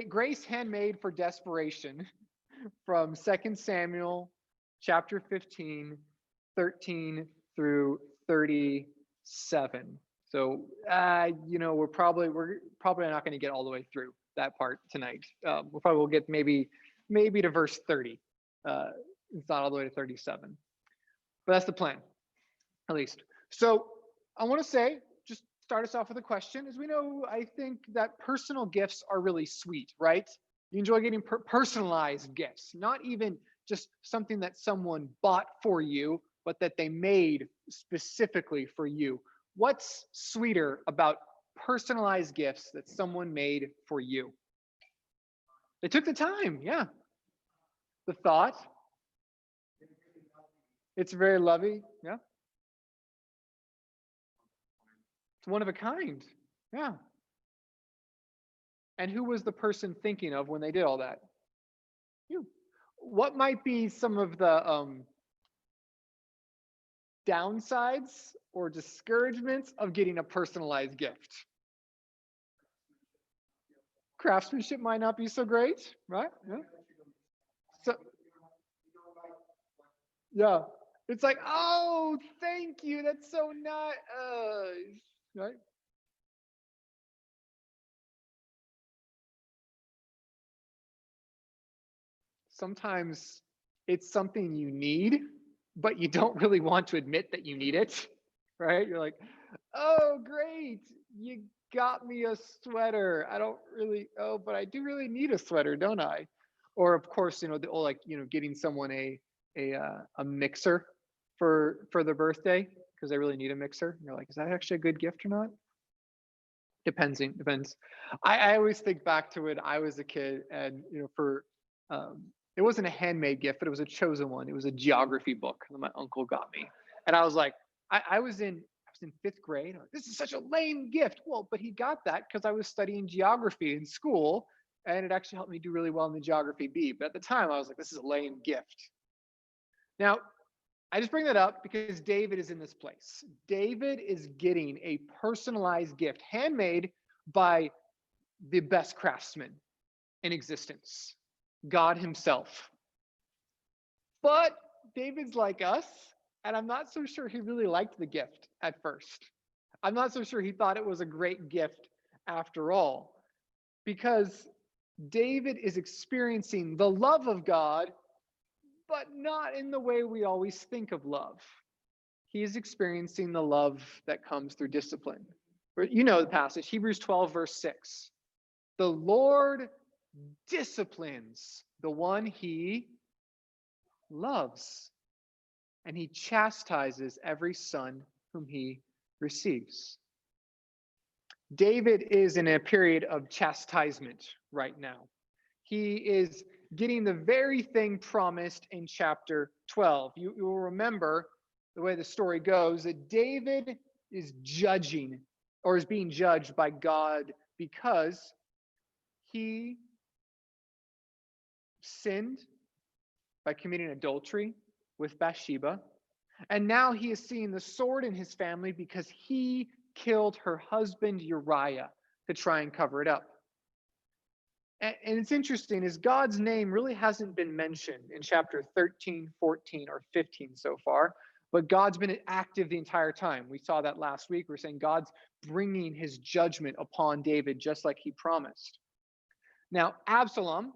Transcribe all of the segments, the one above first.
Grace Handmade for Desperation from 2 Samuel chapter 15, 13 through 37. So, we're probably not going to get all the way through that part tonight. We'll probably get maybe to verse 30. It's not all the way to 37, but that's the plan, at least. So I want to say, just start us off with a question. As we know, I think that personal gifts are really sweet, right? You enjoy getting personalized gifts, not even just something that someone bought for you, but that they made specifically for you. What's sweeter about personalized gifts that someone made for you? They took the time, yeah. The thought. It's very loving, yeah. It's one of a kind, yeah. And who was the person thinking of when they did all that? You. What might be some of the downsides or discouragements of getting a personalized gift? Craftsmanship might not be so great, right? Yeah. So, yeah. It's like, oh, thank you. That's so nice. Right? Sometimes it's something you need, but you don't really want to admit that you need it, right? You're like, oh, great. You got me a sweater. I don't really, but I do really need a sweater, don't I? Or of course, the whole getting someone a mixer for their birthday because they really need a mixer. And you're like, is that actually a good gift or not? Depends. I always think back to when I was a kid, and for it wasn't a handmade gift, but it was a chosen one. It was a geography book that my uncle got me, and I was like, I was in 5th grade. This is such a lame gift. Well, but he got that because I was studying geography in school, and it actually helped me do really well in the geography B. But at the time, I was like, this is a lame gift. Now, I just bring that up because David is in this place. David is getting a personalized gift, handmade by the best craftsman in existence, God himself. But David's like us, and I'm not so sure he really liked the gift at first. I'm not so sure he thought it was a great gift after all, because David is experiencing the love of God, but not in the way we always think of love. He is experiencing the love that comes through discipline. You know the passage, Hebrews 12, verse 6. The Lord disciplines the one he loves, and he chastises every son whom he receives. David is in a period of chastisement right now. He is getting the very thing promised in chapter 12. You will remember the way the story goes that David is being judged by God because he sinned by committing adultery with Bathsheba. And now he is seeing the sword in his family because he killed her husband Uriah to try and cover it up. And it's interesting is God's name really hasn't been mentioned in chapter 13, 14, or 15 so far, but God's been active the entire time. We saw that last week. We're saying God's bringing his judgment upon David just like he promised. Now, Absalom,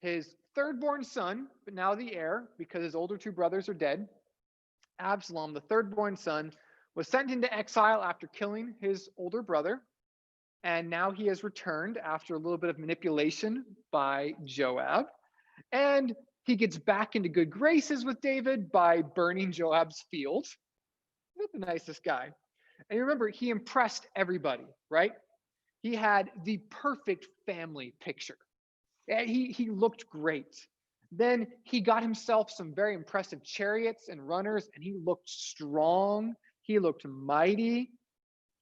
his third-born son, but now the heir because his older two brothers are dead. Absalom, the third-born son, was sent into exile after killing his older brother. And now he has returned after a little bit of manipulation by Joab. And he gets back into good graces with David by burning Joab's field. Not the nicest guy. And remember, he impressed everybody, right? He had the perfect family picture. He looked great. Then he got himself some very impressive chariots and runners, and he looked strong. He looked mighty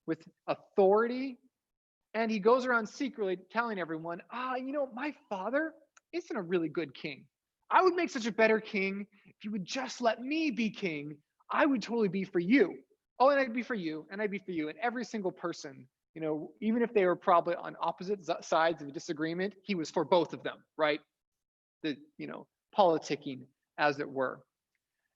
with authority. And he goes around secretly telling everyone, my father isn't a really good king. I would make such a better king if you would just let me be king. I would totally be for you. Oh, and I'd be for you, and I'd be for you. And every single person Even if they were probably on opposite sides of a disagreement, he was for both of them, right? Politicking, as it were.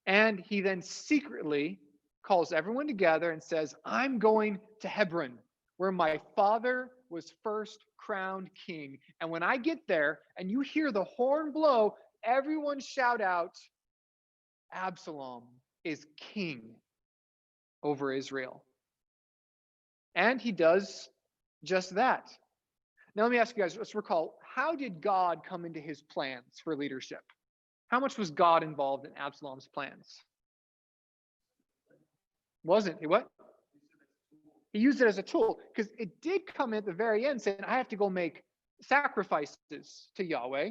And he then secretly calls everyone together and says, I'm going to Hebron, where my father was first crowned king. And when I get there and you hear the horn blow, everyone shout out, Absalom is king over Israel. And he does just that. Now, let me ask you guys, let's recall, how did God come into his plans for leadership? How much was God involved in Absalom's plans? Wasn't he? What? He used it as a tool, because it did come at the very end saying, I have to go make sacrifices to Yahweh.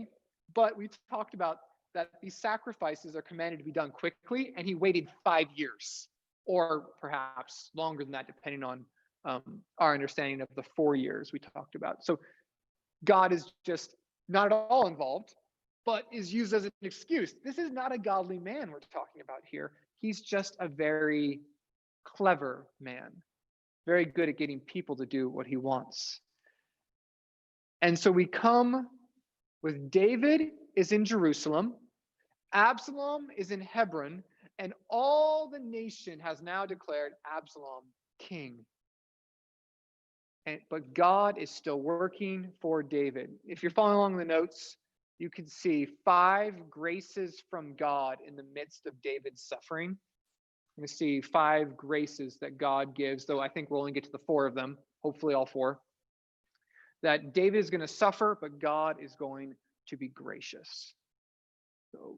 But we talked about that these sacrifices are commanded to be done quickly, and he waited 5 years, or perhaps longer than that, depending on our understanding of the 4 years we talked about. So God is just not at all involved, but is used as an excuse. This is not a godly man we're talking about here. He's just a very clever man, very good at getting people to do what he wants. And so we come with David is in Jerusalem, Absalom is in Hebron, and all the nation has now declared Absalom king. But God is still working for David. If you're following along the notes, you can see 5 graces from God in the midst of David's suffering. We're going to see 5 graces that God gives, though I think we'll only get to the 4 of them, hopefully all 4. That David is going to suffer, but God is going to be gracious. So,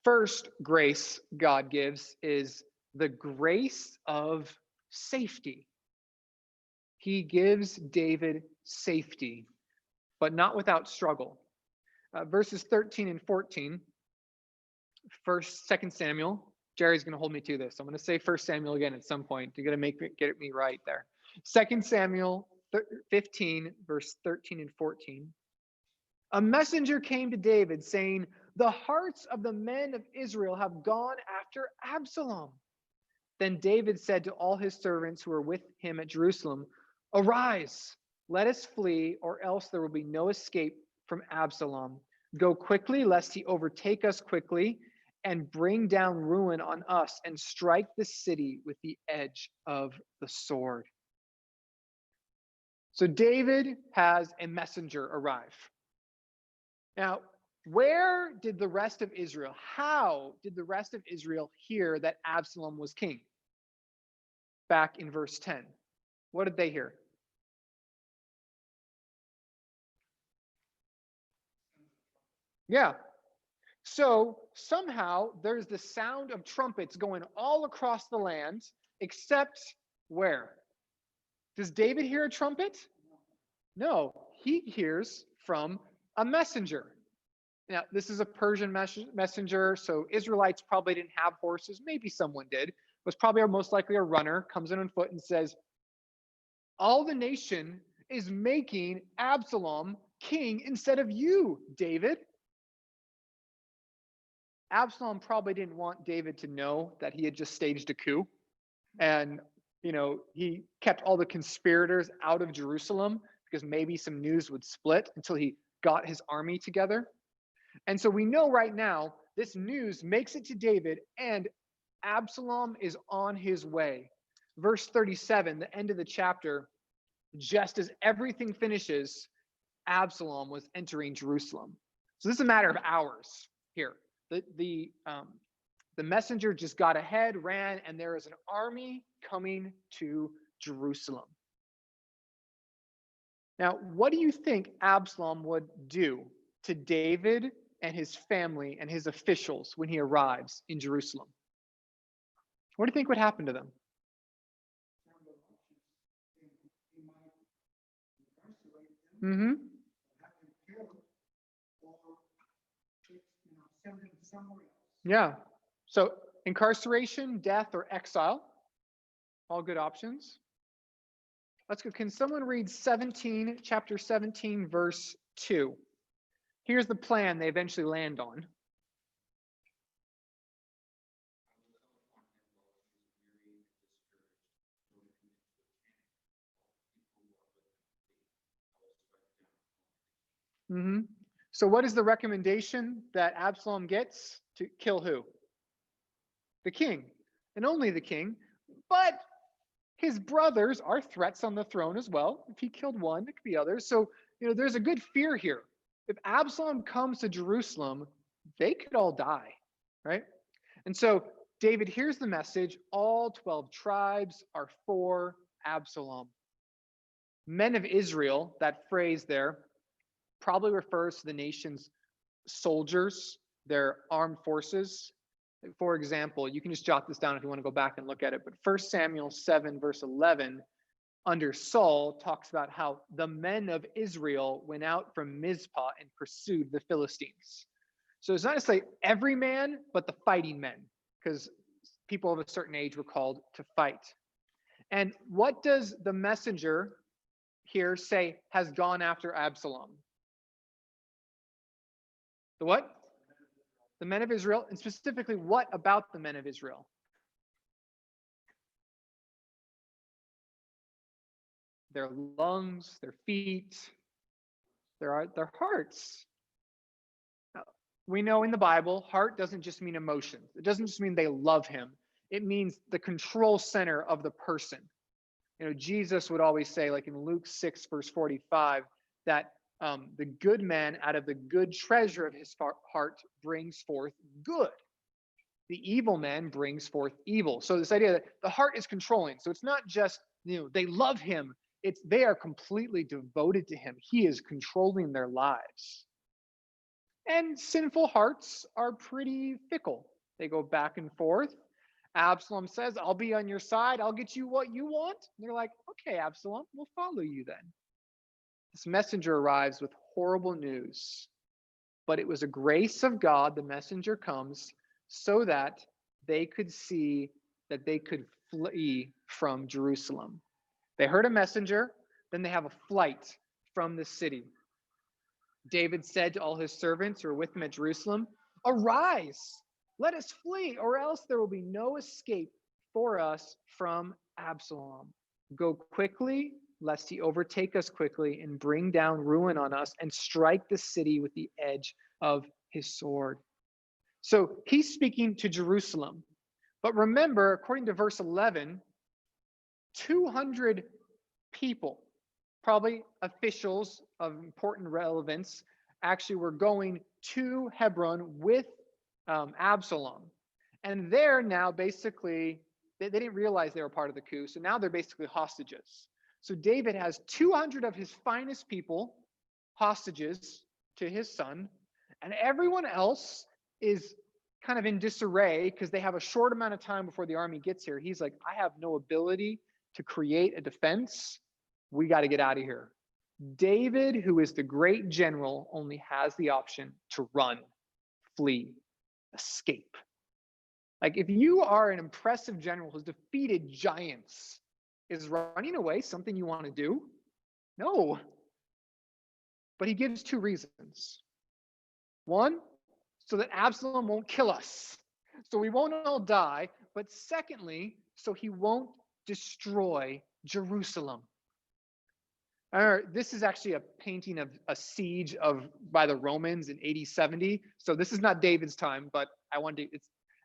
first grace God gives is the grace of safety. He gives David safety, but not without struggle. Verses 13 and 14, 2 Samuel. Jerry's going to hold me to this. I'm going to say 1 Samuel again at some point. You're going to get me right there. 2 Samuel 15, verse 13 and 14. A messenger came to David saying, the hearts of the men of Israel have gone after Absalom. Then David said to all his servants who were with him at Jerusalem, arise, let us flee, or else there will be no escape from Absalom. Go quickly, lest he overtake us quickly and bring down ruin on us and strike the city with the edge of the sword. So David has a messenger arrive. Now, where did the rest of Israel, how did the rest of Israel hear that Absalom was king? Back in verse 10. What did they hear? Yeah. So somehow there's the sound of trumpets going all across the land, except where? Does David hear a trumpet? No, he hears from a messenger. Now, this is a Persian messenger, so Israelites probably didn't have horses. Maybe someone did. It was probably most likely a runner, comes in on foot and says, all the nation is making Absalom king instead of you, David. Absalom probably didn't want David to know that he had just staged a coup. And, he kept all the conspirators out of Jerusalem because maybe some news would split until he got his army together. And so we know right now this news makes it to David, and Absalom is on his way. Verse 37, the end of the chapter, just as everything finishes, Absalom was entering Jerusalem. So this is a matter of hours here. The messenger just got ahead, ran, and there is an army coming to Jerusalem. Now, what do you think Absalom would do to David and his family and his officials when he arrives in Jerusalem? What do you think would happen to them? Mm-hmm. Yeah. So incarceration, death, or exile. All good options. Let's go. Can someone read chapter 17, verse 2? Here's the plan they eventually land on. Hmm. So what is the recommendation that Absalom gets? To kill who? The king, and only the king. But his brothers are threats on the throne as well. If he killed one, it could be others. So, there's a good fear here. If Absalom comes to Jerusalem, they could all die, right? And so David hears the message. All 12 tribes are for Absalom. Men of Israel, that phrase there, probably refers to the nation's soldiers, their armed forces. For example, you can just jot this down if you want to go back and look at it. But 1 Samuel 7, verse 11, under Saul, talks about how the men of Israel went out from Mizpah and pursued the Philistines. So it's not to say every man, but the fighting men, because people of a certain age were called to fight. And what does the messenger here say has gone after Absalom? The what? The men of Israel, and specifically, what about the men of Israel? Their lungs, their feet, their hearts. We know in the Bible, heart doesn't just mean emotions. It doesn't just mean they love him. It means the control center of the person. Jesus would always say, like in Luke 6, verse 45, that the good man out of the good treasure of his heart brings forth good. The evil man brings forth evil. So this idea that the heart is controlling. So it's not just, they love him. It's they are completely devoted to him. He is controlling their lives. And sinful hearts are pretty fickle. They go back and forth. Absalom says, I'll be on your side. I'll get you what you want. And they're like, okay, Absalom, we'll follow you then. This messenger arrives with horrible news. But it was a grace of God, the messenger comes, so that they could see that they could flee from Jerusalem. They heard a messenger, then they have a flight from the city. David said to all his servants who were with him at Jerusalem, arise, let us flee, or else there will be no escape for us from Absalom. Go quickly, lest he overtake us quickly and bring down ruin on us and strike the city with the edge of his sword. So he's speaking to Jerusalem. But remember, according to verse 11, 200 people, probably officials of important relevance, actually were going to Hebron with Absalom. And they're now basically, they didn't realize they were part of the coup. So now they're basically hostages. So David has 200 of his finest people, hostages to his son, and everyone else is kind of in disarray because they have a short amount of time before the army gets here. He's like, I have no ability to create a defense. We got to get out of here. David, who is the great general, only has the option to run, flee, escape. Like if you are an impressive general who's defeated giants, is running away something you want to do? No. But he gives two reasons. One, so that Absalom won't kill us, so we won't all die. But secondly, so he won't destroy Jerusalem. This is actually a painting of a siege by the Romans in AD 70. So this is not David's time, but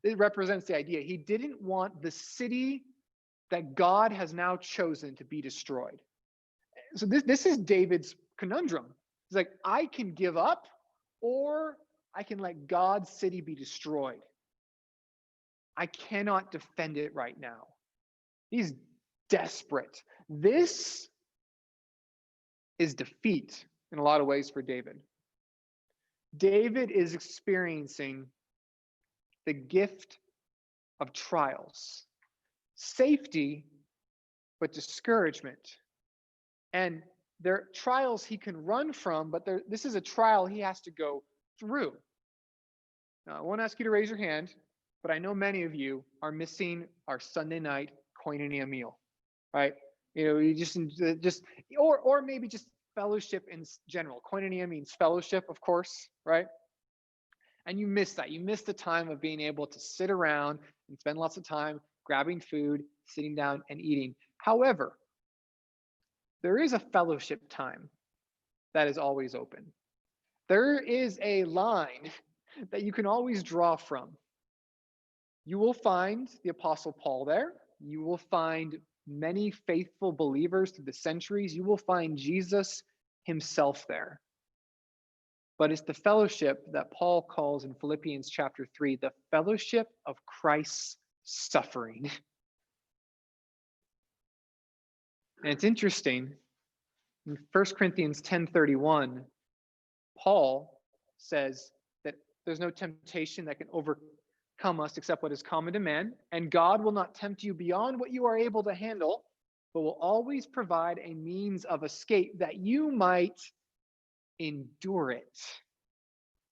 it represents the idea. He didn't want the city that God has now chosen to be destroyed. So this is David's conundrum. He's like, I can give up, or I can let God's city be destroyed. I cannot defend it right now. He's desperate. This is defeat in a lot of ways for David. David is experiencing the gift of trials, safety, but discouragement. And they're trials he can run from, but this is a trial he has to go through. Now, I won't ask you to raise your hand, but I know many of you are missing our Sunday night koinonia meal, right? You just or maybe just fellowship in general. Koinonia means fellowship, of course, right? And you miss that. You miss the time of being able to sit around and spend lots of time grabbing food, sitting down and eating. However, there is a fellowship time that is always open. There is a line that you can always draw from. You will find the Apostle Paul there. You will find many faithful believers through the centuries. You will find Jesus himself there. But it's the fellowship that Paul calls in Philippians chapter 3, the fellowship of Christ's suffering. And it's interesting. In 1 Corinthians 10:31, Paul says that there's no temptation that can overcome us except what is common to man, and God will not tempt you beyond what you are able to handle, but will always provide a means of escape that you might endure it.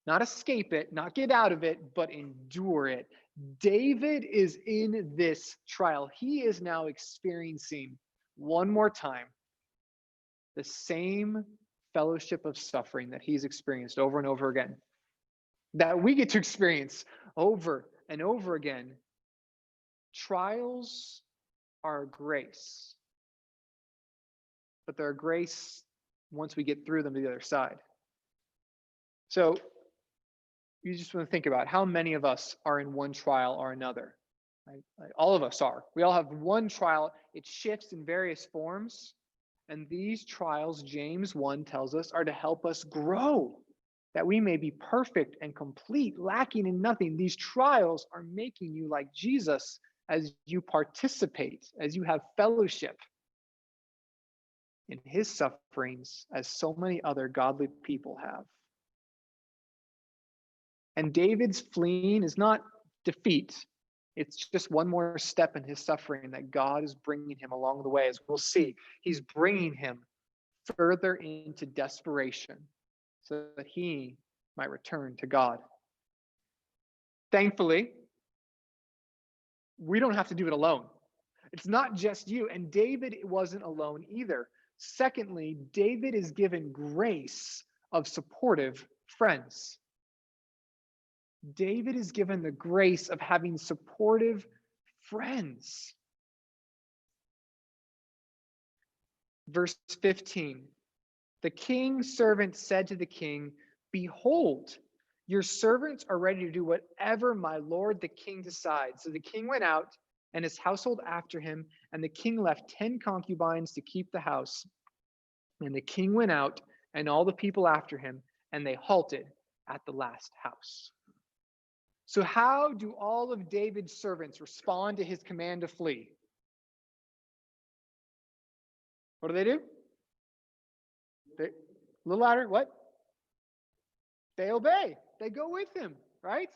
Not escape it, not get out of it, but endure it. David is in this trial. He is now experiencing one more time the same fellowship of suffering that he's experienced over and over again, that we get to experience over and over again. Trials are grace, but they're grace once we get through them to the other side. So you just want to think about how many of us are in one trial or another. Right? Like all of us are. We all have one trial. It shifts in various forms. And these trials, James 1 tells us, are to help us grow, that we may be perfect and complete, lacking in nothing. These trials are making you like Jesus as you participate, as you have fellowship in his sufferings, as so many other godly people have. And David's fleeing is not defeat. It's just one more step in his suffering that God is bringing him along the way. As we'll see, he's bringing him further into desperation so that he might return to God. Thankfully, we don't have to do it alone. It's not just you. And David wasn't alone either. Secondly, David is given grace of supportive friends. David is given the grace of having supportive friends. Verse 15, the king's servant said to the king, behold, your servants are ready to do whatever my lord the king decides. So the king went out and his household after him, and the king left 10 concubines to keep the house. And the king went out and all the people after him, and they halted at the last house. So how do all of David's servants respond to his command to flee? What do? A little louder, what? They obey. They go with him, right?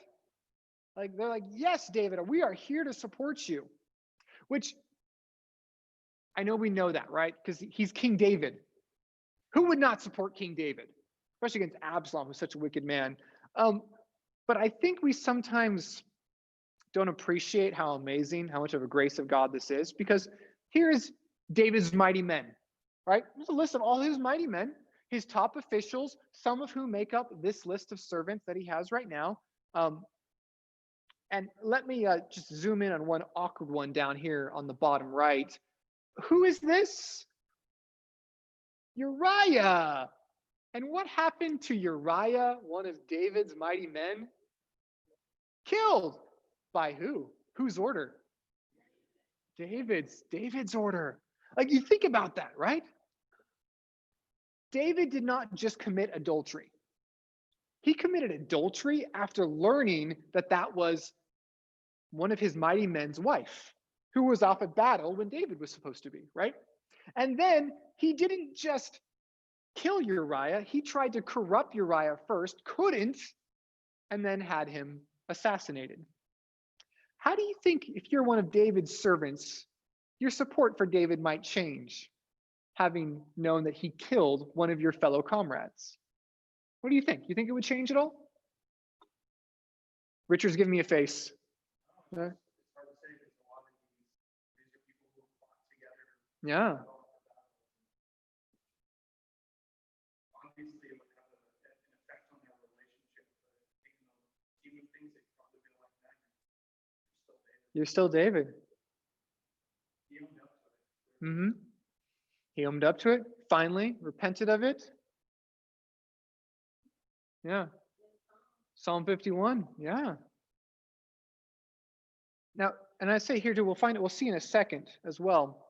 Like they're like, yes, David, we are here to support you. Which I know we know that, right? Because he's King David. Who would not support King David? Especially against Absalom, who's such a wicked man. But I think we sometimes don't appreciate how amazing, how much of a grace of God this is, because here's David's mighty men, right? There's a list of all his mighty men, his top officials, some of whom make up this list of servants that he has right now. And let me just zoom in on one awkward one down here on the bottom right. Who is this? Uriah. And what happened to Uriah, one of David's mighty men? Killed. By who? Whose order? David's order. Like, you think about that, right? David did not just commit adultery. He committed adultery after learning that that was one of his mighty men's wife, who was off at battle when David was supposed to be, right? And then he didn't just kill Uriah. He tried to corrupt Uriah first, couldn't, and then had him assassinated. How do you think, if you're one of David's servants, your support for David might change, having known that he killed one of your fellow comrades? What do you think? You think it would change at all? Richard's giving me a face. Yeah. You're still David. Mm-hmm. He owned up to it, finally repented of it. Yeah. Psalm 51. Yeah. Now, and I say here too, we'll see in a second as well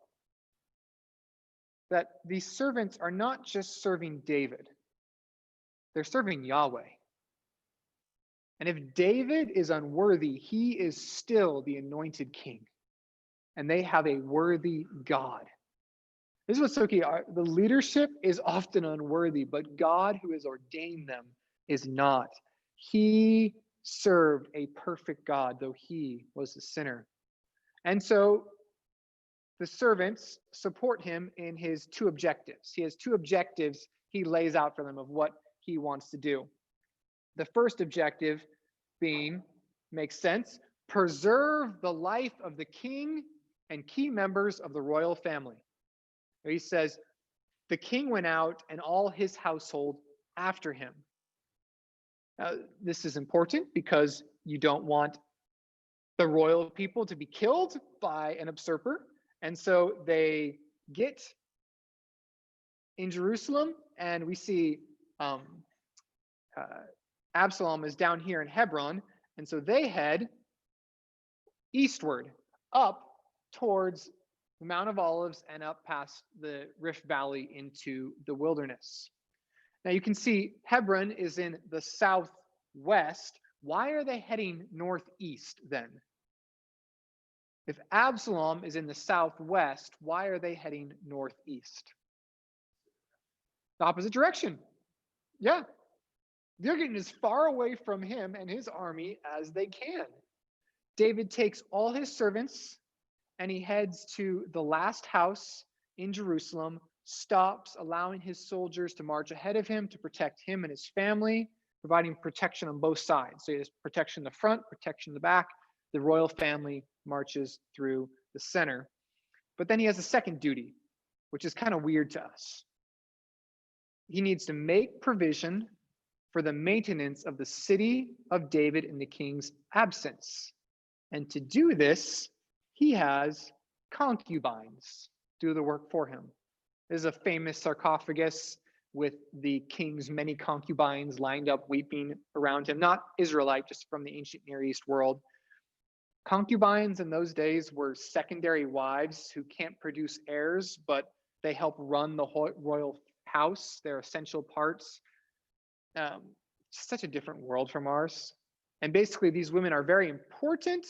that these servants are not just serving David, they're serving Yahweh. And if David is unworthy, he is still the anointed king. And they have a worthy God. This is what's so key. The leadership is often unworthy, but God, who has ordained them, is not. He served a perfect God, though he was a sinner. And so the servants support him in his two objectives. He has two objectives he lays out for them of what he wants to do. The first objective being, makes sense, preserve the life of the king and key members of the royal family. He says, the king went out and all his household after him. This is important because you don't want the royal people to be killed by an usurper. And so they get in Jerusalem, and we see Absalom is down here in Hebron. And so they head eastward, up towards the Mount of Olives and up past the Rift Valley into the wilderness. Now you can see Hebron is in the southwest. Why are they heading northeast then? If Absalom is in the southwest, why are they heading northeast? The opposite direction. Yeah. They're getting as far away from him and his army as they can. David takes all his servants and he heads to the last house in Jerusalem, stops, allowing his soldiers to march ahead of him to protect him and his family, providing protection on both sides. So he has protection in the front, protection in the back. The royal family marches through the center. But then he has a second duty, which is kind of weird to us. He needs to make provision for the maintenance of the city of David in the king's absence. And to do this, he has concubines do the work for him. There's a famous sarcophagus with the king's many concubines lined up weeping around him, not Israelite, just from the ancient Near East world. Concubines in those days were secondary wives who can't produce heirs, but they help run the royal house. They're essential parts. Such a different world from ours. And basically, these women are very important,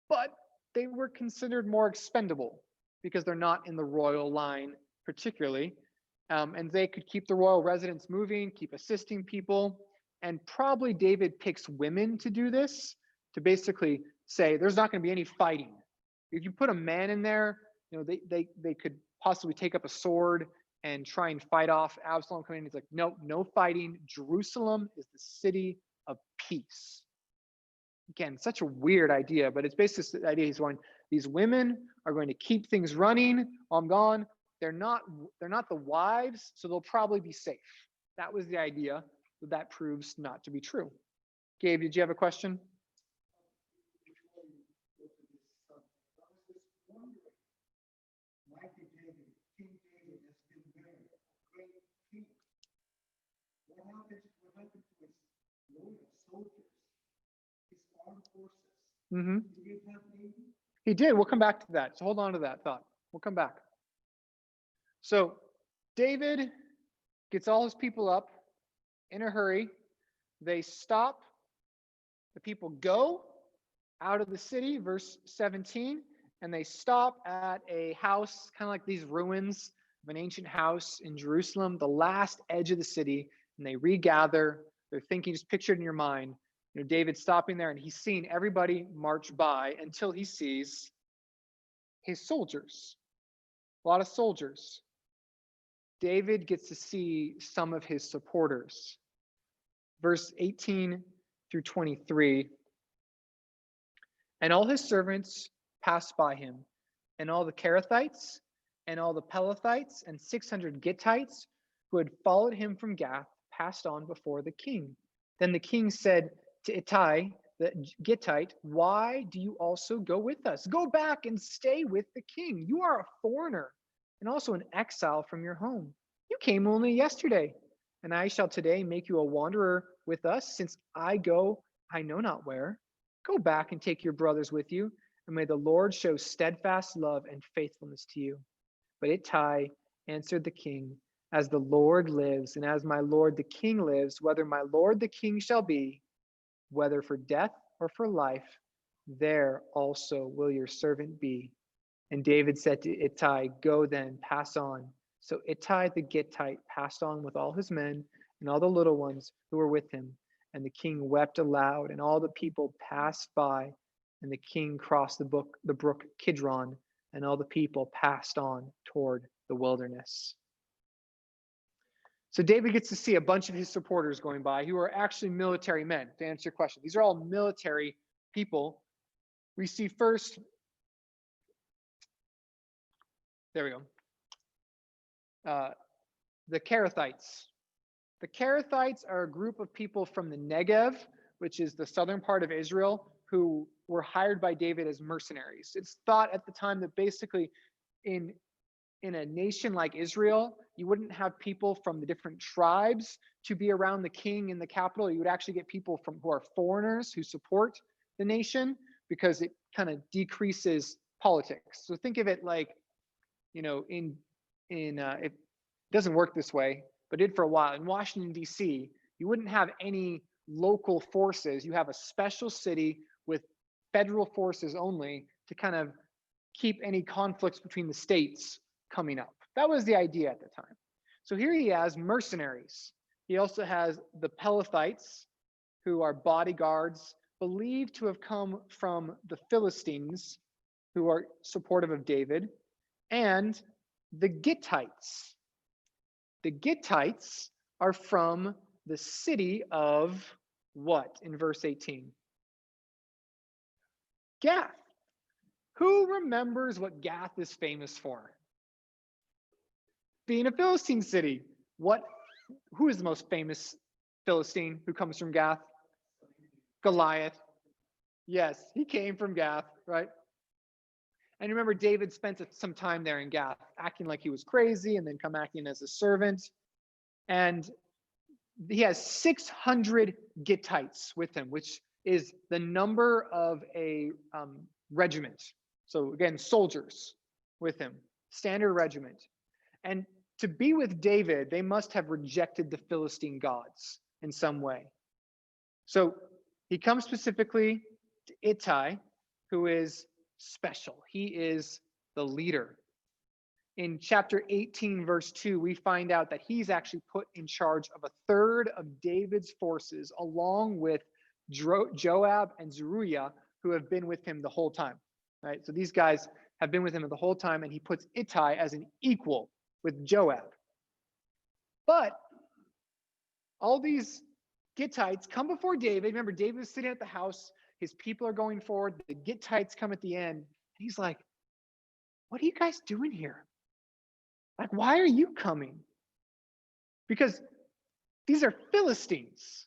but they were considered more expendable because they're not in the royal line particularly. And they could keep the royal residence moving, keep assisting people. And probably David picks women to do this, to basically say there's not going to be any fighting. If you put a man in there, they could possibly take up a sword and try and fight off Absalom coming in. He's like, no fighting. Jerusalem is the city of peace. Again, such a weird idea, but it's basically the idea he's going, these women are going to keep things running while I'm gone. They're not the wives, so they'll probably be safe. That was the idea, but that proves not to be true. Gabe, did you have a question? Mm-hmm. He did. We'll come back to that. So hold on to that thought. We'll come back. So David gets all his people up in a hurry. They stop. The people go out of the city, verse 17, and they stop at a house, kind of like these ruins of an ancient house in Jerusalem, the last edge of the city, and they regather. They're thinking, just picture it in your mind, David stopping there, and he's seeing everybody march by until he sees his soldiers, a lot of soldiers. David gets to see some of his supporters. Verse 18 through 23. And all his servants passed by him, and all the Kerethites, and all the Pelethites, and 600 Gittites who had followed him from Gath passed on before the king. Then the king said to Ittai, the Gittite, why do you also go with us? Go back and stay with the king. You are a foreigner and also an exile from your home. You came only yesterday, and I shall today make you a wanderer with us, since I go, I know not where. Go back and take your brothers with you, and may the Lord show steadfast love and faithfulness to you. But Ittai answered the king, as the Lord lives, and as my lord the king lives, whether my lord the king shall be, whether for death or for life, there also will your servant be. And David said to Ittai, go then, pass on. So Ittai the Gittite passed on with all his men and all the little ones who were with him. And the king wept aloud, and all the people passed by. And the king crossed the brook Kidron, and all the people passed on toward the wilderness. So David gets to see a bunch of his supporters going by who are actually military men, to answer your question. These are all military people. We see first, there we go, the Kerethites. The Kerethites are a group of people from the Negev, which is the southern part of Israel, who were hired by David as mercenaries. It's thought at the time that basically in a nation like Israel, you wouldn't have people from the different tribes to be around the king in the capital. You would actually get people who are foreigners who support the nation, because it kind of decreases politics. So think of it like, it doesn't work this way, but it did for a while. In Washington, D.C., you wouldn't have any local forces. You have a special city with federal forces only to kind of keep any conflicts between the states coming up. That was the idea at the time. So here he has mercenaries. He also has the Pelethites, who are bodyguards, believed to have come from the Philistines, who are supportive of David, and the Gittites. The Gittites are from the city of what in verse 18? Gath. Who remembers what Gath is famous for? Being a Philistine city. Who is the most famous Philistine who comes from Gath? Goliath. Yes, he came from Gath, right? And remember, David spent some time there in Gath, acting like he was crazy and then come acting as a servant. And he has 600 Gittites with him, which is the number of a regiment. So again, soldiers with him, standard regiment. And to be with David, they must have rejected the Philistine gods in some way. So he comes specifically to Ittai, who is special. He is the leader. In chapter 18, verse 2, we find out that he's actually put in charge of a third of David's forces, along with Joab and Zeruiah, who have been with him the whole time. Right? So these guys have been with him the whole time, and he puts Ittai as an equal with Joab. But all these Gittites come before David. Remember, David is sitting at the house. His people are going forward. The Gittites come at the end. He's like, what are you guys doing here? Like, why are you coming? Because these are Philistines,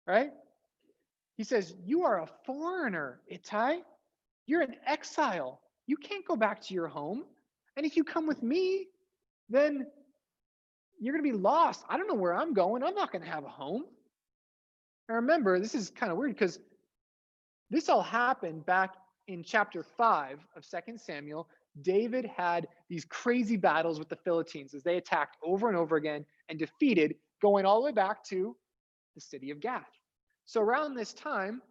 right? He says, you are a foreigner, Ittai. You're an exile. You can't go back to your home. And if you come with me, then you're going to be lost. I don't know where I'm going. I'm not going to have a home. And remember, this is kind of weird because this all happened back in chapter 5 of 2 Samuel. David had these crazy battles with the Philistines as they attacked over and over again and defeated, going all the way back to the city of Gath. So around this time,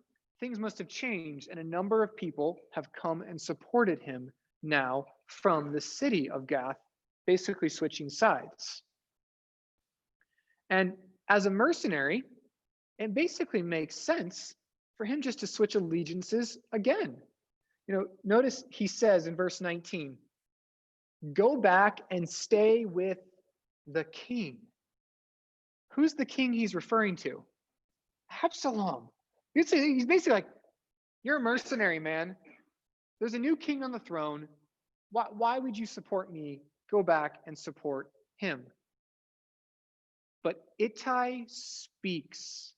things must have changed, and a number of people have come and supported him now from the city of Gath, basically switching sides. And as a mercenary, it basically makes sense for him just to switch allegiances again. Notice he says in verse 19, go back and stay with the king. Who's the king he's referring to? Absalom. He's basically like, you're a mercenary, man. There's a new king on the throne. Why would you support me? Go back and support him. But Ittai speaks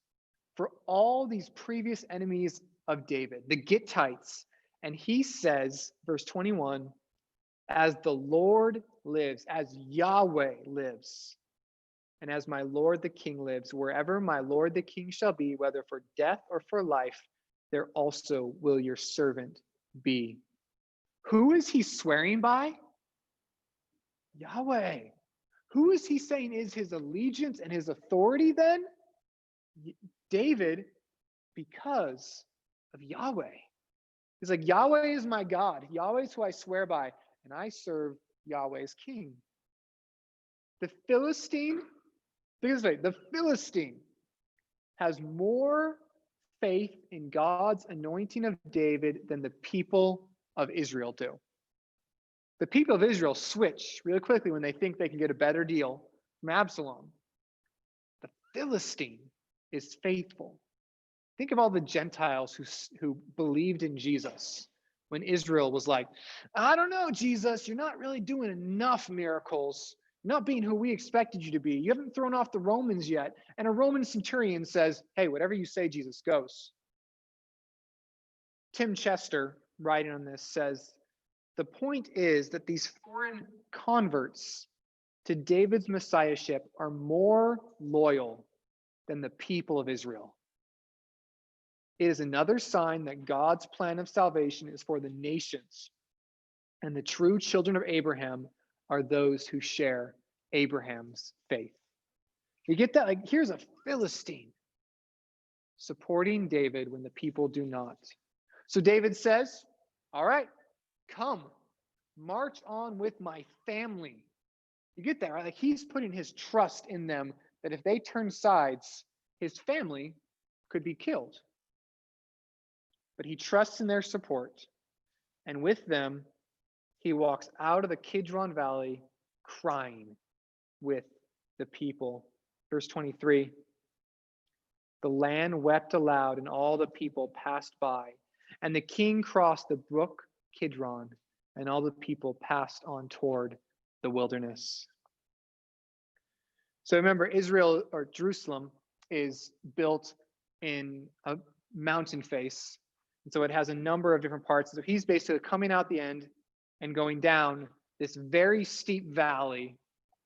for all these previous enemies of David, the Gittites. And he says, verse 21, as the Lord lives, as Yahweh lives, And as my lord the king lives, wherever my lord the king shall be, whether for death or for life, there also will your servant be. Who is he swearing by? Yahweh. Who is he saying is his allegiance and his authority then? David, because of Yahweh. He's like, Yahweh is my God. Yahweh is who I swear by, and I serve Yahweh's king. The Philistine, think of this way, the Philistine has more faith in God's anointing of David than the people of Israel do. The people of Israel switch really quickly when they think they can get a better deal from Absalom. The Philistine is faithful. Think of all the Gentiles who believed in Jesus when Israel was like, I don't know, Jesus, you're not really doing enough miracles. You're not being who we expected you to be. You haven't thrown off the Romans yet. And a Roman centurion says, hey, whatever you say, Jesus, goes. Tim Chester, writing on this, says, the point is that these foreign converts to David's messiahship are more loyal than the people of Israel. It is another sign that God's plan of salvation is for the nations, and the true children of Abraham are those who share Abraham's faith. You get that? Like, here's a Philistine supporting David when the people do not. So David says, all right, come, march on with my family. You get that, right? Like, he's putting his trust in them that if they turn sides, his family could be killed. But he trusts in their support. And with them, he walks out of the Kidron Valley crying with the people. Verse 23, the land wept aloud, and all the people passed by. And the king crossed the brook Kidron, and all the people passed on toward the wilderness. So remember, Israel, or Jerusalem, is built in a mountain face. And so it has a number of different parts. So he's basically coming out the end and going down this very steep valley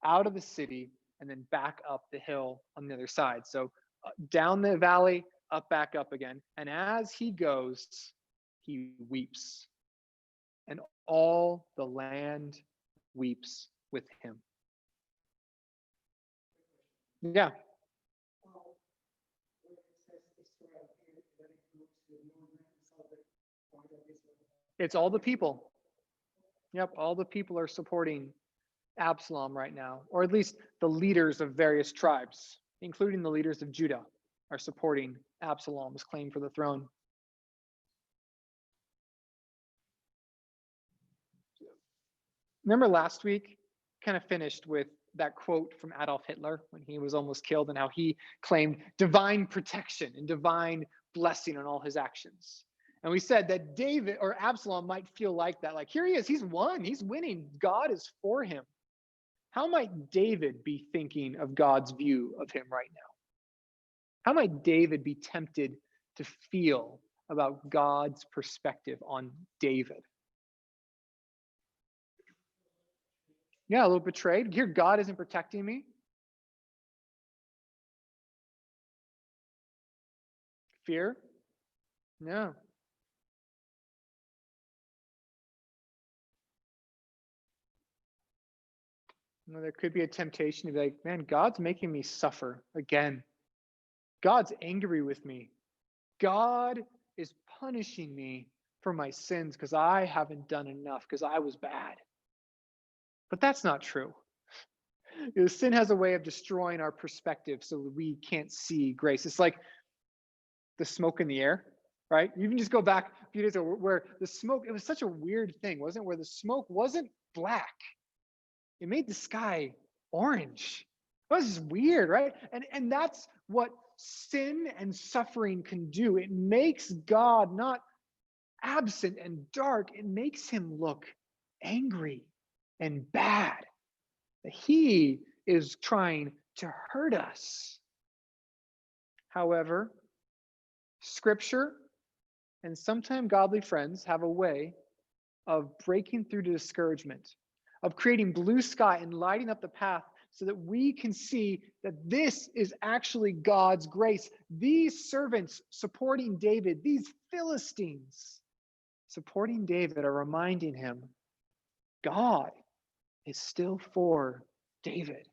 out of the city and then back up the hill on the other side. So down the valley, back up again. And as he goes, he weeps. And all the land weeps with him. Yeah. It's all the people. Yep, all the people are supporting Absalom right now, or at least the leaders of various tribes, including the leaders of Judah, are supporting Absalom's claim for the throne. Remember last week, kind of finished with that quote from Adolf Hitler when he was almost killed, and how he claimed divine protection and divine blessing on all his actions. And we said that David or Absalom might feel like that. Like, here he is, he's won, he's winning. God is for him. How might David be thinking of God's view of him right now? How might David be tempted to feel about God's perspective on David? Yeah, a little betrayed. Here, God isn't protecting me. Fear? No. There could be a temptation to be like, man, God's making me suffer again. God's angry with me. God is punishing me for my sins because I haven't done enough, because I was bad. But that's not true. Sin has a way of destroying our perspective so that we can't see grace. It's like the smoke in the air, right? You can just go back a few days ago where the smoke, it was such a weird thing, wasn't it? Where the smoke wasn't black. It made the sky orange. That was just weird, right? And that's what sin and suffering can do. It makes God not absent and dark. It makes him look angry and bad. He is trying to hurt us. However, Scripture and sometimes godly friends have a way of breaking through to discouragement, of creating blue sky and lighting up the path so that we can see that this is actually God's grace. These servants supporting David, these Philistines supporting David, are reminding him God is still for David.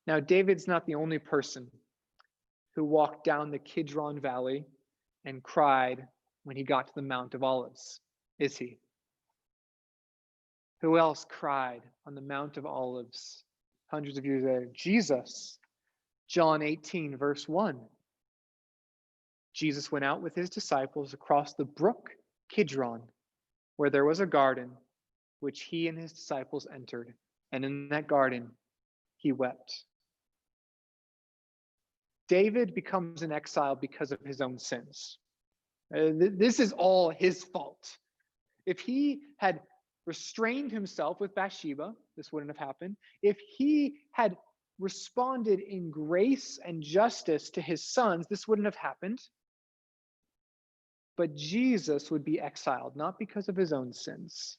Now, David's not the only person who walked down the Kidron Valley and cried when he got to the Mount of Olives, is he? Who else cried on the Mount of Olives hundreds of years later? Jesus. John 18, verse 1. Jesus went out with his disciples across the brook Kidron, where there was a garden, which he and his disciples entered. And in that garden, he wept. David becomes an exile because of his own sins. This is all his fault. If he had restrained himself with Bathsheba, this wouldn't have happened. If he had responded in grace and justice to his sons, this wouldn't have happened. But Jesus would be exiled, not because of his own sins.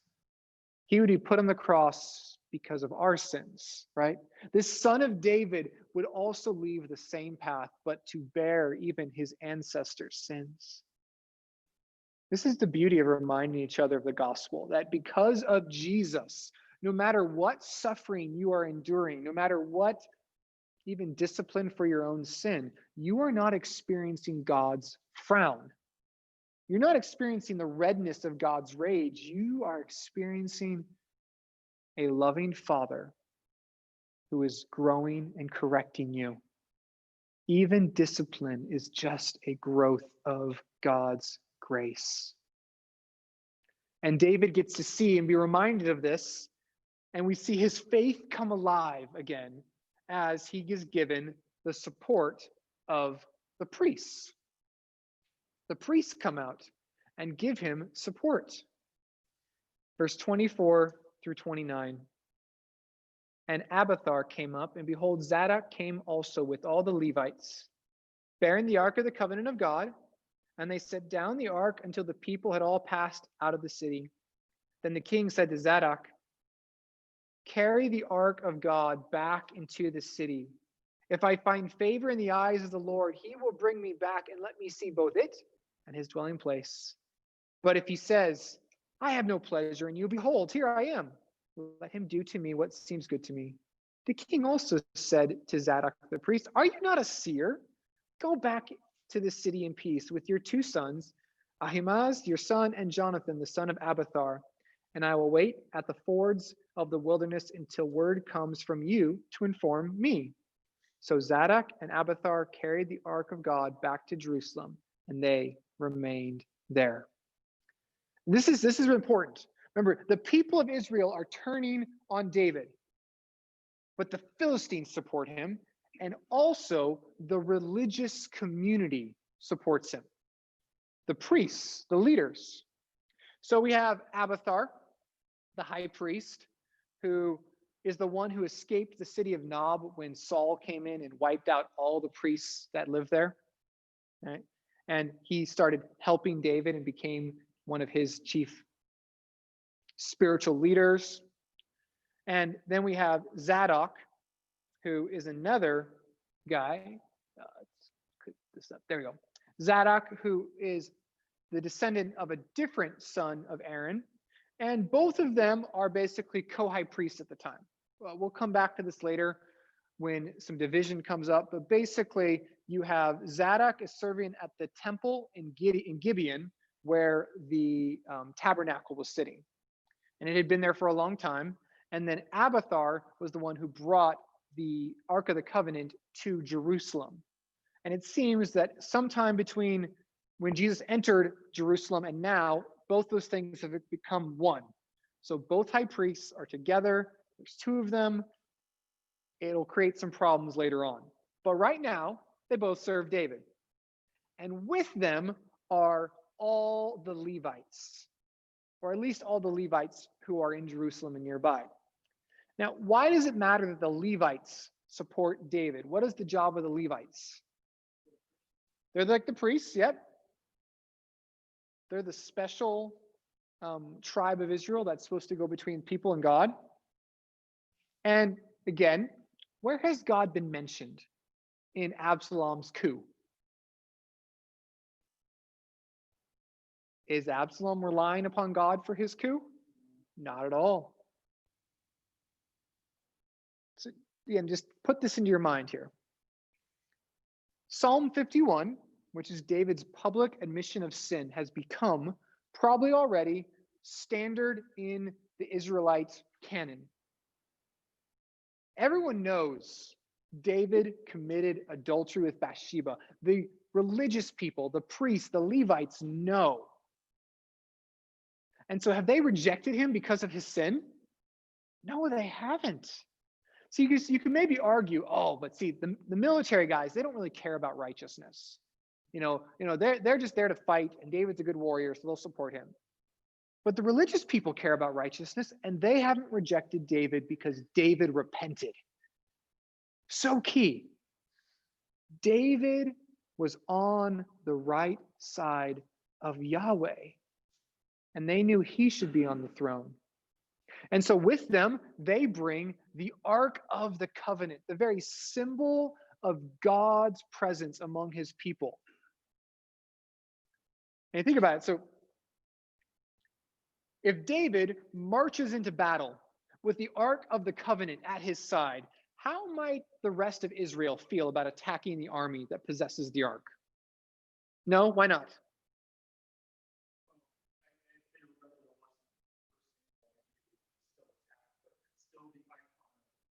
He would be put on the cross because of our sins, right? This son of David would also leave the same path, but to bear even his ancestors' sins. This is the beauty of reminding each other of the gospel, that because of Jesus, no matter what suffering you are enduring, no matter what even discipline for your own sin, you are not experiencing God's frown. You're not experiencing the redness of God's rage. You are experiencing a loving Father who is growing and correcting you. Even discipline is just a growth of God's grace. And David gets to see and be reminded of this, and we see his faith come alive again as he is given the support of the priests. The priests come out and give him support. Verse 24 through 29. And Abiathar came up, and behold, Zadok came also with all the Levites, bearing the ark of the covenant of God. And they set down the ark until the people had all passed out of the city. Then the king said to Zadok, carry the ark of God back into the city. If I find favor in the eyes of the Lord, he will bring me back and let me see both it and his dwelling place. But if he says, I have no pleasure in you, behold, here I am. Let him do to me what seems good to me. The king also said to Zadok the priest, are you not a seer? Go back to the city in peace with your two sons, Ahimaaz, your son, and Jonathan, the son of Abiathar. And I will wait at the fords of the wilderness until word comes from you to inform me. So Zadok and Abiathar carried the ark of God back to Jerusalem, and they remained there. This is important. Remember, the people of Israel are turning on David, but the Philistines support him, and also the religious community supports him. The priests, the leaders. So we have Abiathar, the high priest, who is the one who escaped the city of Nob when Saul came in and wiped out all the priests that lived there. Right? And he started helping David and became one of his chief spiritual leaders. And then we have Zadok, who is another guy. Let's put this up. There we go. Zadok, who is the descendant of a different son of Aaron. And both of them are basically co-high priests at the time. We'll come back to this later when some division comes up. But basically, you have Zadok is serving at the temple in Gibeon, where the tabernacle was sitting. And it had been there for a long time. And then Abiathar was the one who brought the Ark of the Covenant to Jerusalem. And it seems that sometime between when Jesus entered Jerusalem and now, both those things have become one. So both high priests are together. There's two of them. It'll create some problems later on. But right now, they both serve David. And with them are all the Levites, or at least all the Levites who are in Jerusalem and nearby. Now, why does it matter that the Levites support David? What is the job of the Levites? They're like the priests, yep. They're the special tribe of Israel that's supposed to go between people and God. And again, where has God been mentioned in Absalom's coup? Is Absalom relying upon God for his coup? Not at all. So again, just put this into your mind here. Psalm 51, which is David's public admission of sin, has become probably already standard in the Israelite canon. Everyone knows David committed adultery with Bathsheba. The religious people, the priests, the Levites know. And so have they rejected him because of his sin? No, they haven't. So you can maybe argue, oh, but see, the military guys, they don't really care about righteousness. They're just there to fight, and David's a good warrior, so they'll support him. But the religious people care about righteousness, and they haven't rejected David because David repented. So key. David was on the right side of Yahweh, and they knew he should be on the throne. And so with them, they bring the Ark of the Covenant, the very symbol of God's presence among his people. And think about it. So if David marches into battle with the Ark of the Covenant at his side, how might the rest of Israel feel about attacking the army that possesses the Ark? No, why not?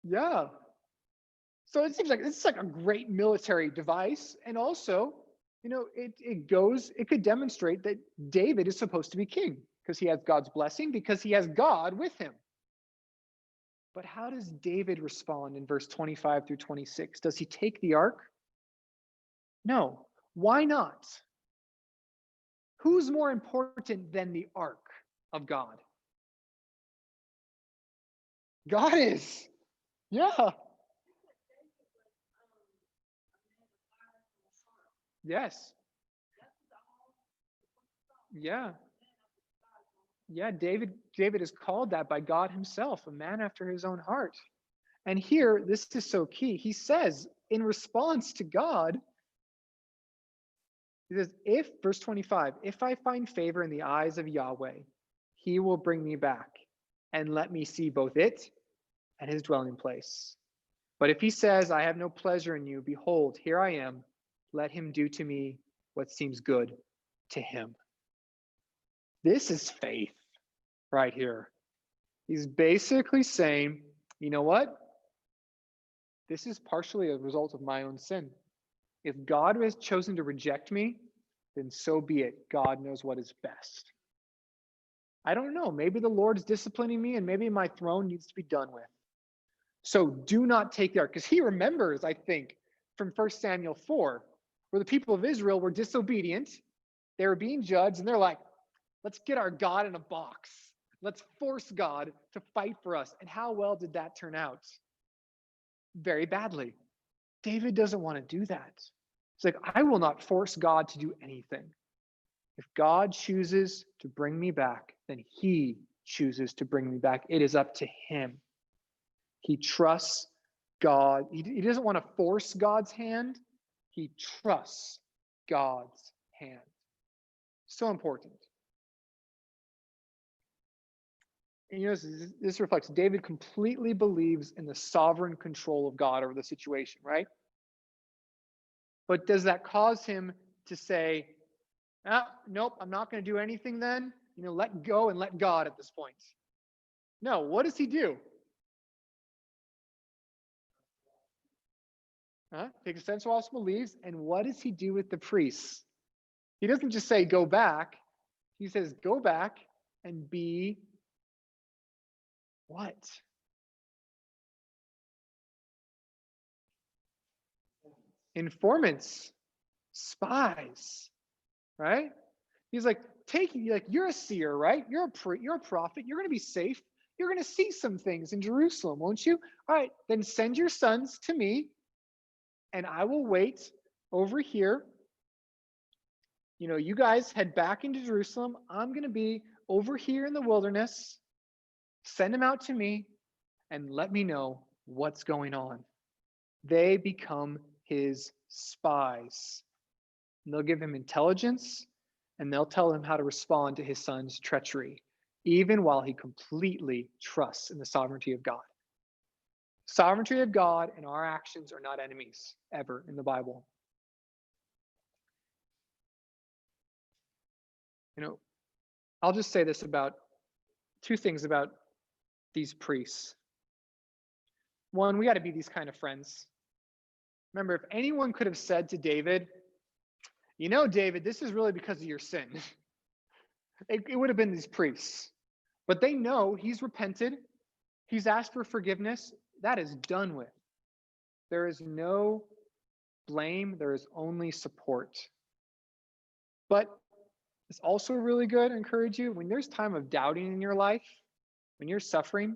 Yeah. So it seems like this is like a great military device. And also, it could demonstrate that David is supposed to be king because he has God's blessing, because he has God with him. But how does David respond in verse 25 through 26? Does he take the ark? No. Why not? Who's more important than the ark of God? God is. Yeah. Yes. Yeah. Yeah, David is called that by God himself, a man after his own heart. And here, this is so key. He says, in response to God, he says, verse 25, if I find favor in the eyes of Yahweh, he will bring me back and let me see both it and his dwelling place. But if he says, I have no pleasure in you, behold, here I am, let him do to me what seems good to him. This is faith right here. He's basically saying, you know what? This is partially a result of my own sin. If God has chosen to reject me, then so be it. God knows what is best. I don't know. Maybe the Lord's disciplining me, and maybe my throne needs to be done with. So do not take the ark. Because he remembers, I think, from 1 Samuel 4, where the people of Israel were disobedient. They were being judged, and they're like, let's get our God in a box. Let's force God to fight for us. And how well did that turn out? Very badly. David doesn't want to do that. It's like, I will not force God to do anything. If God chooses to bring me back, then he chooses to bring me back. It is up to him. He trusts God. He doesn't want to force God's hand. He trusts God's hand. So important. And this reflects David completely believes in the sovereign control of God over the situation, right? But does that cause him to say, nope, I'm not going to do anything then? Let go and let God at this point. No, what does he do? Take a sense of leaves, and what does he do with the priests? He doesn't just say, go back. He says, go back and be what? Informants, spies, right? He's like, you're a seer, right? You're a prophet. You're going to be safe. You're going to see some things in Jerusalem, won't you? All right, then send your sons to me, and I will wait over here. You guys head back into Jerusalem. I'm going to be over here in the wilderness. Send them out to me, and let me know what's going on. They become his spies. And they'll give him intelligence, and they'll tell him how to respond to his son's treachery, even while he completely trusts in the sovereignty of God. Sovereignty of God and our actions are not enemies ever in the Bible. I'll just say this about two things about these priests. One, we got to be these kind of friends. Remember, if anyone could have said to David, David, this is really because of your sin, it would have been these priests. But they know he's repented. He's asked for forgiveness. That is done with. There is no blame. There is only support. But it's also really good to encourage you when there's time of doubting in your life, when you're suffering,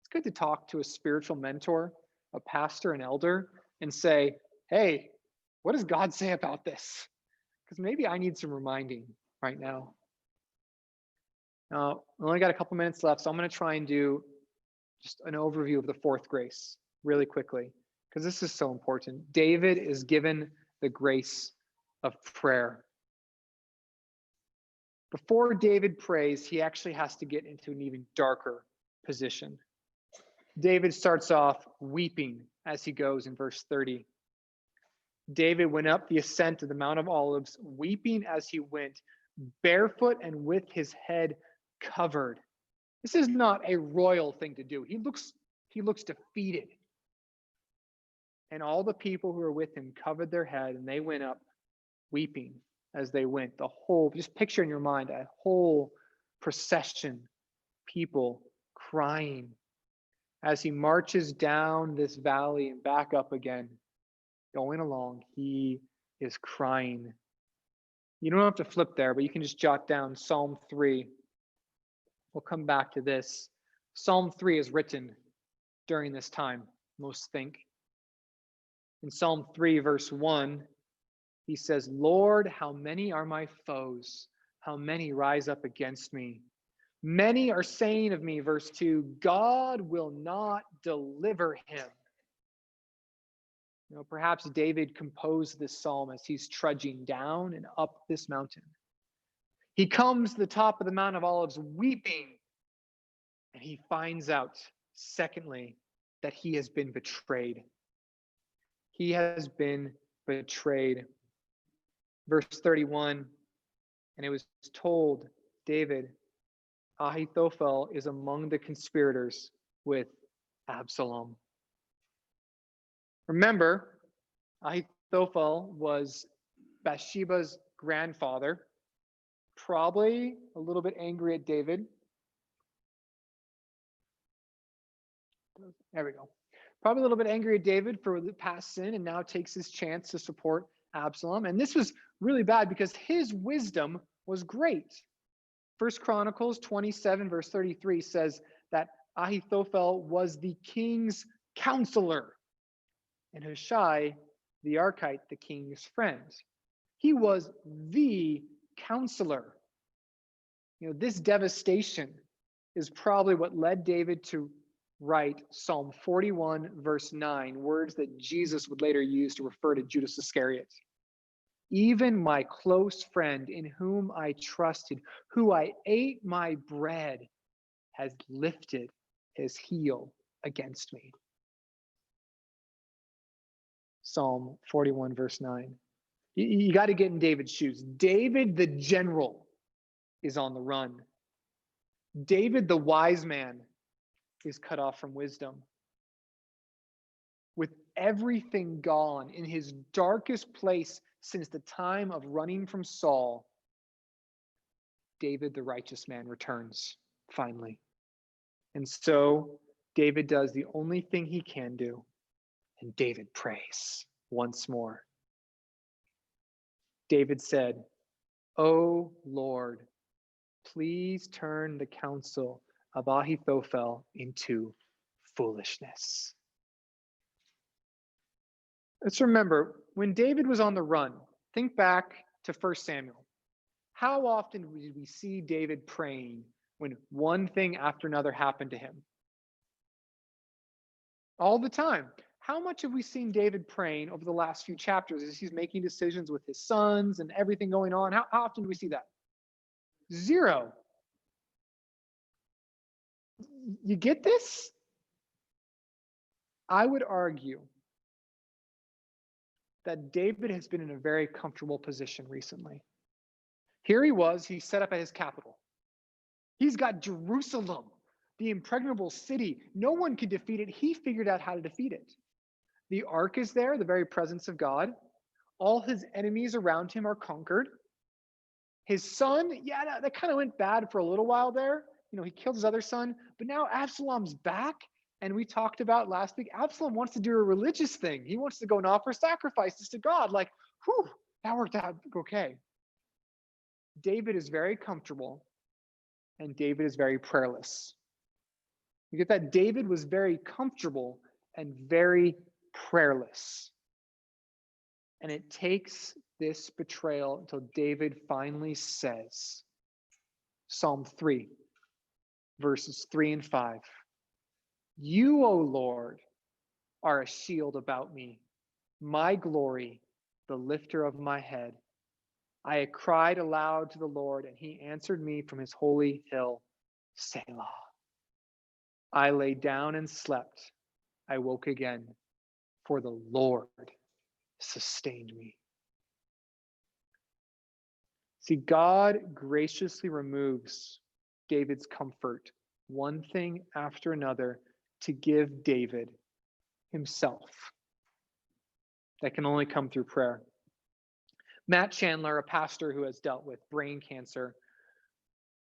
it's good to talk to a spiritual mentor, a pastor, an elder, and say, hey, what does God say about this? Because maybe I need some reminding right now. Now, we only got a couple minutes left, so I'm going to try and do just an overview of the fourth grace really quickly, because this is so important. David is given the grace of prayer. Before David prays, he actually has to get into an even darker position. David starts off weeping as he goes in verse 30. David went up the ascent of the Mount of Olives, weeping as he went, barefoot and with his head covered. This is not a royal thing to do. He looks defeated. And all the people who were with him covered their head, and they went up weeping as they went. Just picture in your mind a whole procession, people crying as he marches down this valley and back up again. Going along, he is crying. You don't have to flip there, but you can just jot down Psalm 3. We'll come back to this. Psalm 3 is written during this time, most think. In Psalm 3, verse 1, he says, Lord, how many are my foes? How many rise up against me? Many are saying of me, verse 2, God will not deliver him. Perhaps David composed this psalm as he's trudging down and up this mountain. He comes to the top of the Mount of Olives weeping, and he finds out, secondly, that he has been betrayed. He has been betrayed. Verse 31, and it was told David, Ahithophel is among the conspirators with Absalom. Remember, Ahithophel was Bathsheba's grandfather, probably a little bit angry at David. There we go. Probably a little bit angry at David for the past sin, and now takes his chance to support Absalom. And this was really bad because his wisdom was great. 1 Chronicles 27, verse 33 says that Ahithophel was the king's counselor, and Hushai, the Archite, the king's friend. He was the counselor. This devastation is probably what led David to write Psalm 41, verse 9, words that Jesus would later use to refer to Judas Iscariot. Even my close friend in whom I trusted, who I ate my bread, has lifted his heel against me. Psalm 41, verse 9. You got to get in David's shoes. David, the general, is on the run. David, the wise man, is cut off from wisdom. With everything gone in his darkest place since the time of running from Saul, David, the righteous man, returns finally. And so David does the only thing he can do, and David prays once more. David said, "O Lord, please turn the counsel of Ahithophel into foolishness." Let's remember, when David was on the run, think back to 1 Samuel. How often did we see David praying when one thing after another happened to him? all the time. How much have we seen David praying over the last few chapters as he's making decisions with his sons and everything going on? How often do we see that? Zero. You get this? I would argue that David has been in a very comfortable position recently. Here he set up at his capital. He's got Jerusalem, the impregnable city. No one could defeat it. He figured out how to defeat it. The ark is there, the very presence of God. All his enemies around him are conquered. His son, yeah, that kind of went bad for a little while there. He killed his other son, but now Absalom's back. And we talked about last week, Absalom wants to do a religious thing. He wants to go and offer sacrifices to God. Like, whew, that worked out okay. David is very comfortable, and David is very prayerless. You get that? David was very comfortable and very prayerless. And it takes this betrayal until David finally says, Psalm 3, verses 3 and 5. You, O Lord, are a shield about me, my glory, the lifter of my head. I cried aloud to the Lord, and he answered me from his holy hill, Selah. I lay down and slept. I woke again, for the Lord sustained me. See, God graciously removes David's comfort, one thing after another, to give David himself. That can only come through prayer. Matt Chandler, a pastor who has dealt with brain cancer,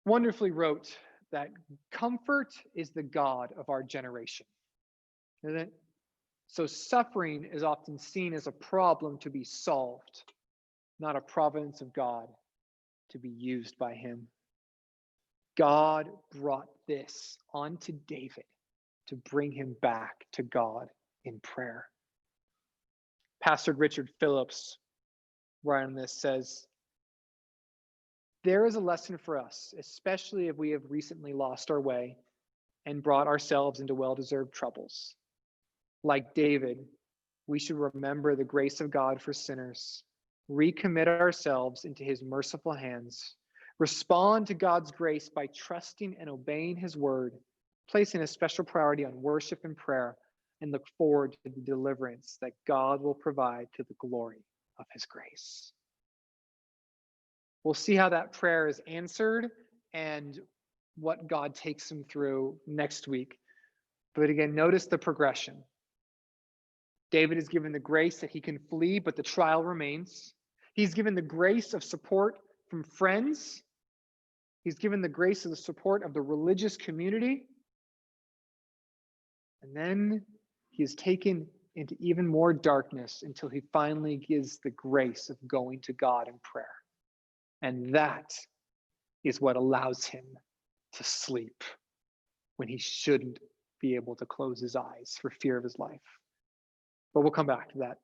wonderfully wrote that comfort is the God of our generation. Isn't it? So suffering is often seen as a problem to be solved, not a providence of God to be used by him. God brought this onto David to bring him back to God in prayer. Pastor Richard Phillips, writing this, says, there is a lesson for us, especially if we have recently lost our way and brought ourselves into well-deserved troubles. Like David, we should remember the grace of God for sinners, recommit ourselves into his merciful hands, respond to God's grace by trusting and obeying his word, placing a special priority on worship and prayer, and look forward to the deliverance that God will provide to the glory of his grace. We'll see how that prayer is answered and what God takes him through next week. But again, notice the progression. David is given the grace that he can flee, but the trial remains. He's given the grace of support from friends. He's given the grace of the support of the religious community. And then he is taken into even more darkness until he finally gives the grace of going to God in prayer. And that is what allows him to sleep when he shouldn't be able to close his eyes for fear of his life. But we'll come back to that